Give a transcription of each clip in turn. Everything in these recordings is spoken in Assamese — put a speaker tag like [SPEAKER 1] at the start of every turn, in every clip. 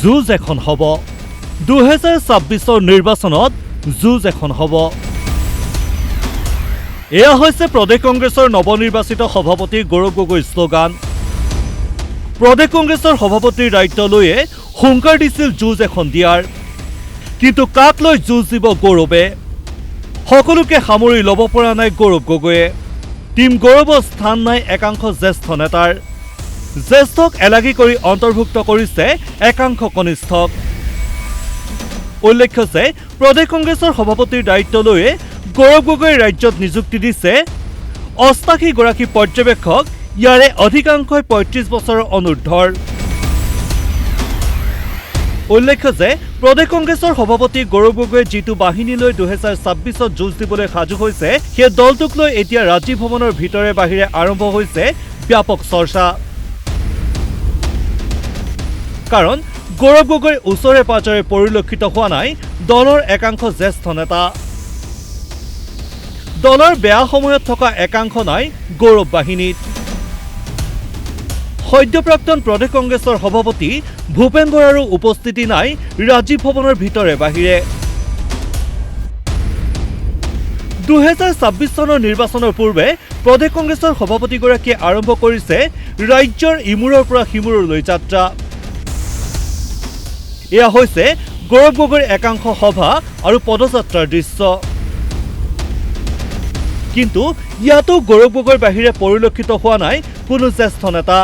[SPEAKER 1] যুঁজ এখন হ'ব 2026 নিৰ্বাচনত যুঁজ এখন হ'ব। এয়া হৈছে প্ৰদেশ কংগ্ৰেছৰ নৱনিৰ্বাচিত সভাপতি গৌৰৱ গগৈৰ শ্লোগান। প্ৰদেশ কংগ্ৰেছৰ সভাপতিৰ দায়িত্ব লৈয়ে হুংকাৰ দিছিল যুঁজ এখন দিয়াৰ। কিন্তু কাক লৈ যুঁজ দিব গৌৰৱে? সকলোকে সামৰি ল'ব পৰা নাই গৌৰৱ গগৈয়ে। টিম গৌৰৱৰ স্থান নাই একাংশ জ্যেষ্ঠ নেতাৰ। জ্যেষ্ঠক এলাগী কৰি অন্তৰ্ভুক্ত কৰিছে একাংশ কনিষ্ঠক। উল্লেখ্য যে প্ৰদেশ কংগ্ৰেছৰ সভাপতিৰ দায়িত্ব লৈয়ে গৌৰৱ গগৈয়ে ৰাজ্যত নিযুক্তি দিছে ৮৮ গৰাকী পৰ্যবেক্ষক, ইয়াৰে অধিকাংশই ৩৫ বছৰৰ অনুৰ্ধৰ। উল্লেখ্য যে প্ৰদেশ কংগ্ৰেছৰ সভাপতি গৌৰৱ গগৈয়ে যিটো বাহিনীলৈ 2026ত যুঁজ দিবলৈ সাজু হৈছে, সেই দলটোক লৈ এতিয়া ৰাজীৱ ভৱনৰ ভিতৰে বাহিৰে আৰম্ভ হৈছে ব্যাপক চৰ্চা। কাৰণ গৌৰৱ গগৈৰ ওচৰে পাজৰে পৰিলক্ষিত হোৱা নাই দলৰ একাংশ জ্যেষ্ঠ নেতা। দলৰ বেয়া সময়ত থকা একাংশ নাই গৌৰৱ বাহিনীত। সদ্যপ্ৰাক্তন প্ৰদেশ কংগ্ৰেছৰ সভাপতি ভূপেন বৰাৰো উপস্থিতি নাই ৰাজীৱ ভৱনৰ ভিতৰে বাহিৰে। 2026 চনৰ নিৰ্বাচনৰ পূৰ্বে প্ৰদেশ কংগ্ৰেছৰ সভাপতিগৰাকীয়ে আৰম্ভ কৰিছে ৰাজ্যৰ ইমূৰৰ পৰা সিমূৰলৈ যাত্ৰা। এয়া হৈছে গৌৰৱ গগৈৰ একাংশ সভা আৰু পদযাত্ৰাৰ দৃশ্য। কিন্তু ইয়াতো গৌৰৱ গগৈৰ বাহিৰে পৰিলক্ষিত হোৱা নাই কোনো জ্যেষ্ঠ নেতা।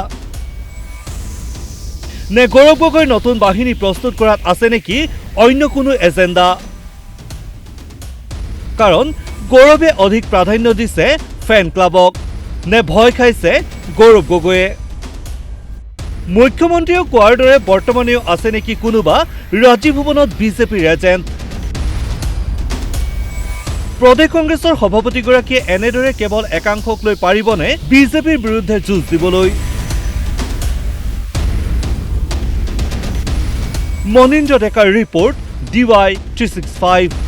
[SPEAKER 1] নে গৌৰৱ গগৈৰ নতুন বাহিনী প্ৰস্তুত কৰাত আছে নেকি অন্য কোনো এজেণ্ডা? কাৰণ গৌৰৱে অধিক প্ৰাধান্য দিছে ফেন ক্লাবক। নে ভয় খাইছে গৌৰৱ গগৈয়ে? মুখ্যমন্ত্ৰীয়ে কোৱাৰ দৰে বৰ্তমানেও আছে নেকি কোনোবা ৰাজীৱ ভৱনত বিজেপিৰ এজেণ্ট? প্ৰদেশ কংগ্ৰেছৰ সভাপতিগৰাকীয়ে এনেদৰে কেৱল একাংশক লৈ পাৰিবনে বিজেপিৰ বিৰুদ্ধে যুঁজ দিবলৈ? মনীন্দ্ৰ ডেকাৰ ৰিপৰ্ট, DY 365।